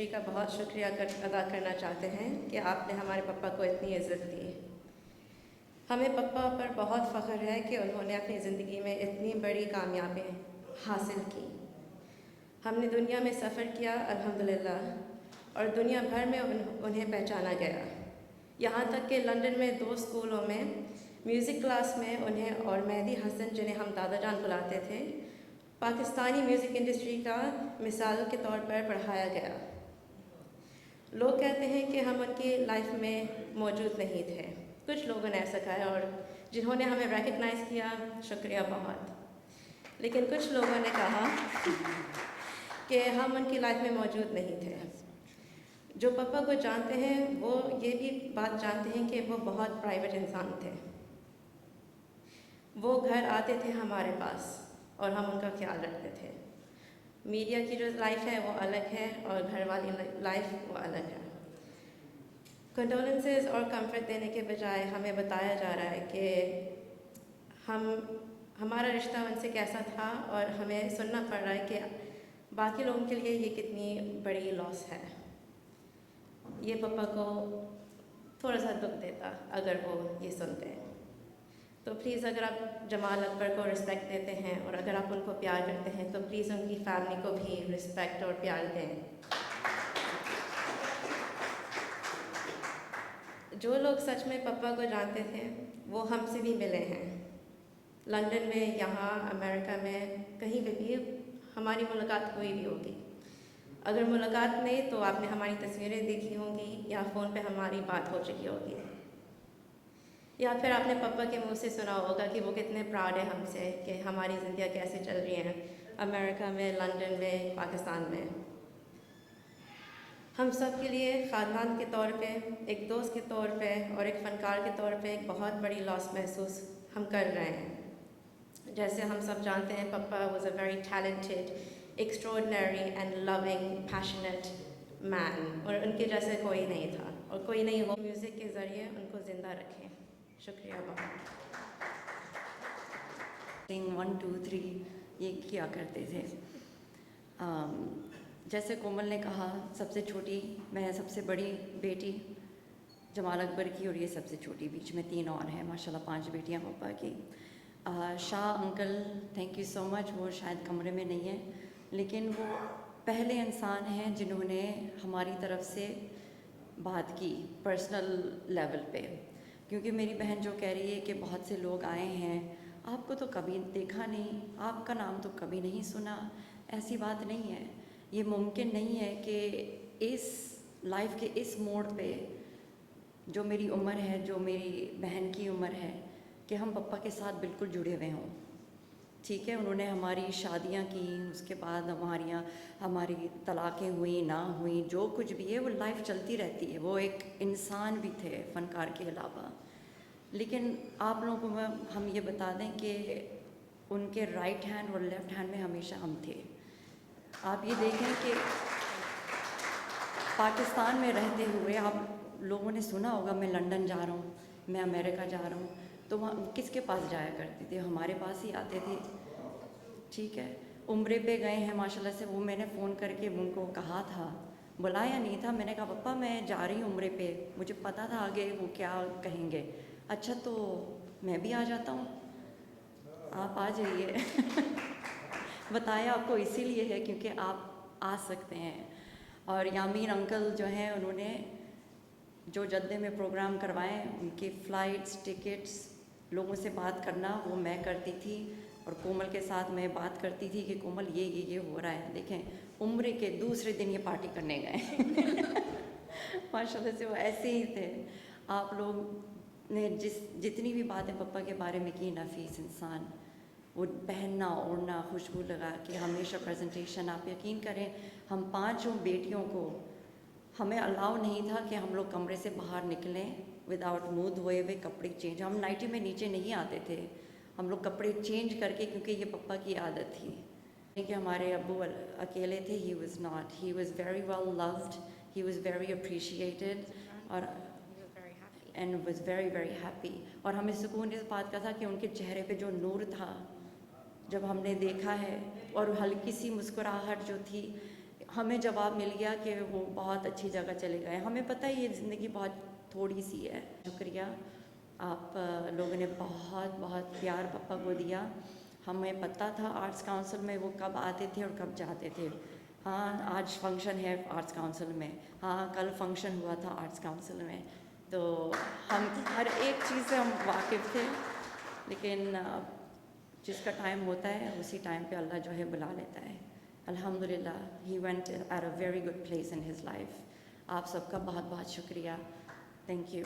Industry का बहुत शुक्रिया अदा करना चाहते हैं कि आपने हमारे पापा को इतनी इज़्ज़त दी। हमें पापा पर बहुत फ़ख्र है कि उन्होंने अपनी ज़िंदगी में इतनी बड़ी कामयाबी हासिल की। हमने दुनिया में सफ़र किया अल्हम्दुलिल्लाह, और दुनिया भर में उन्हें पहचाना गया। यहाँ तक कि लंदन में 2 स्कूलों में म्यूज़िक क्लास में उन्हें और मेहदी हसन, जिन्हें हम दादा जान बुलाते थे, पाकिस्तानी म्यूज़िक इंडस्ट्री का मिसाल के तौर पर पढ़ाया गया। लोग कहते हैं कि हम उनकी लाइफ में मौजूद नहीं थे। कुछ लोगों ने ऐसा कहा, और जिन्होंने हमें रिकग्नाइज़ किया, शुक्रिया बहुत। लेकिन कुछ लोगों ने कहा कि हम उनकी लाइफ में मौजूद नहीं थे। जो पापा को जानते हैं वो ये भी बात जानते हैं कि वो बहुत प्राइवेट इंसान थे। वो घर आते थे हमारे पास और हम उनका ख्याल रखते थे। मीडिया की जो लाइफ है वो अलग है और घर वाली लाइफ वो अलग है। कंडोलेंसेस और कंफर्ट देने के बजाय हमें बताया जा रहा है कि हमारा रिश्ता उनसे कैसा था, और हमें सुनना पड़ रहा है कि बाकी लोगों के लिए ये कितनी बड़ी लॉस है। ये पापा को थोड़ा सा दुख देता अगर वो ये सुनते हैं। तो प्लीज़, अगर आप जमाल अकबर को रिस्पेक्ट देते हैं और अगर आप उनको प्यार करते हैं तो प्लीज़ उनकी फैमिली को भी रिस्पेक्ट और प्यार दें। जो लोग सच में पापा को जानते थे वो हमसे भी मिले हैं। लंदन में, यहाँ अमेरिका में, कहीं पे भी हमारी मुलाकात हुई भी होगी। अगर मुलाकात नहीं तो आपने हमारी तस्वीरें देखी होंगी या फ़ोन पे हमारी बात हो चुकी होगी, या फिर आपने पापा के मुंह से सुना होगा कि वो कितने प्राउड है हमसे कि हमारी ज़िंदगी कैसे चल रही हैं अमेरिका में, लंदन में, पाकिस्तान में। हम सब के लिए ख़ानदान के तौर पे, एक दोस्त के तौर पे और एक फ़नकार के तौर पे एक बहुत बड़ी लॉस महसूस हम कर रहे हैं। जैसे हम सब जानते हैं, पापा was a very talented, extraordinary and loving, passionate man, और उनके जैसे कोई नहीं था और कोई नहीं हो। म्यूज़िक के ज़रिए उनको ज़िंदा रखें। शुक्रिया बहुत। सिंग 1 2 3 ये किया करते थे। जैसे कोमल ने कहा, सबसे छोटी मैं, सबसे बड़ी बेटी जमाल अकबर की, और ये सबसे छोटी, बीच में 3 और हैं। माशाल्लाह 5 बेटियां पापा की। Shah uncle, thank you so much. वो शायद कमरे में नहीं है, लेकिन वो पहले इंसान हैं जिन्होंने हमारी तरफ से बात की पर्सनल लेवल पे। क्योंकि मेरी बहन जो कह रही है कि बहुत से लोग आए हैं, आपको तो कभी देखा नहीं, आपका नाम तो कभी नहीं सुना, ऐसी बात नहीं है। ये मुमकिन नहीं है कि इस लाइफ के इस मोड़ पे, जो मेरी उम्र है, जो मेरी बहन की उम्र है, कि हम पापा के साथ बिल्कुल जुड़े हुए हों। ठीक है, उन्होंने हमारी शादियां की, उसके बाद हमारी तलाक़ें हुई ना हुई, जो कुछ भी है वो लाइफ चलती रहती है। वो एक इंसान भी थे फ़नकार के अलावा। लेकिन आप लोगों को हम ये बता दें कि उनके राइट हैंड और लेफ़्ट हैंड में हमेशा हम थे। आप ये देखें कि पाकिस्तान में रहते हुए आप लोगों ने सुना होगा, मैं लंदन जा रहा हूँ, मैं अमेरिका जा रहा हूँ, तो वहाँ किसके पास जाया करते थे? हमारे पास ही आते थे। ठीक है, उम्रे पे गए हैं माशाल्लाह से। वो मैंने फ़ोन करके उनको कहा था, बुलाया नहीं था, मैंने कहा पापा मैं जा रही हूँ उम्रे पे, मुझे पता था आगे वो क्या कहेंगे। अच्छा तो मैं भी आ जाता हूँ, आप आ जाइए। बताया आपको इसीलिए है क्योंकि आप आ सकते हैं। और यामीन अंकल जो हैं, उन्होंने जो जद्दे में प्रोग्राम करवाएं, उनके फ़्लाइट्स, टिकट्स, लोगों से बात करना वो मैं करती थी, और कोमल के साथ मैं बात करती थी कि कोमल ये हो रहा है। देखें, उम्र के दूसरे दिन ये पार्टी करने गए। माशाल्लाह से वो ऐसे ही थे। आप लोग ने जितनी भी बातें पापा के बारे में की, नफीस इंसान, वो पहनना ओढ़ना, खुशबू लगा के हमेशा प्रेजेंटेशन, आप यकीन करें हम 5 बेटियों को हमें अलाउ नहीं था कि हम लोग कमरे से बाहर निकलें विदाउट मुँह धोए हुए, कपड़े चेंज। हम नाइटी में नीचे नहीं आते थे, हम लोग कपड़े चेंज करके, क्योंकि ये पापा की आदत थी कि हमारे अब्बू अकेले थे। He was not, he was very well loved, he was very appreciated, और and was very very happy. और हमें सुकून इस बात का था कि उनके चेहरे पे जो नूर था, जब हमने देखा है, और हल्की सी मुस्कुराहट जो थी, हमें जवाब मिल गया कि वो बहुत अच्छी जगह चले गए। हमें पता है ये ज़िंदगी बहुत थोड़ी सी है। शुक्रिया, आप लोगों ने बहुत बहुत प्यार पापा को दिया। हमें पता था आर्ट्स काउंसिल में वो कब आते थे और कब जाते थे। हाँ, आज फंक्शन है आर्ट्स काउंसिल में, हाँ कल फंक्शन हुआ था आर्ट्स काउंसिल में, तो हम हर एक चीज़ से हम वाकिफ़ थे। लेकिन जिसका टाइम होता है उसी टाइम पे अल्लाह जो है बुला लेता है। अल्हम्दुलिल्लाह, he went at a very good place in his life. आप सबका बहुत बहुत शुक्रिया। Thank you.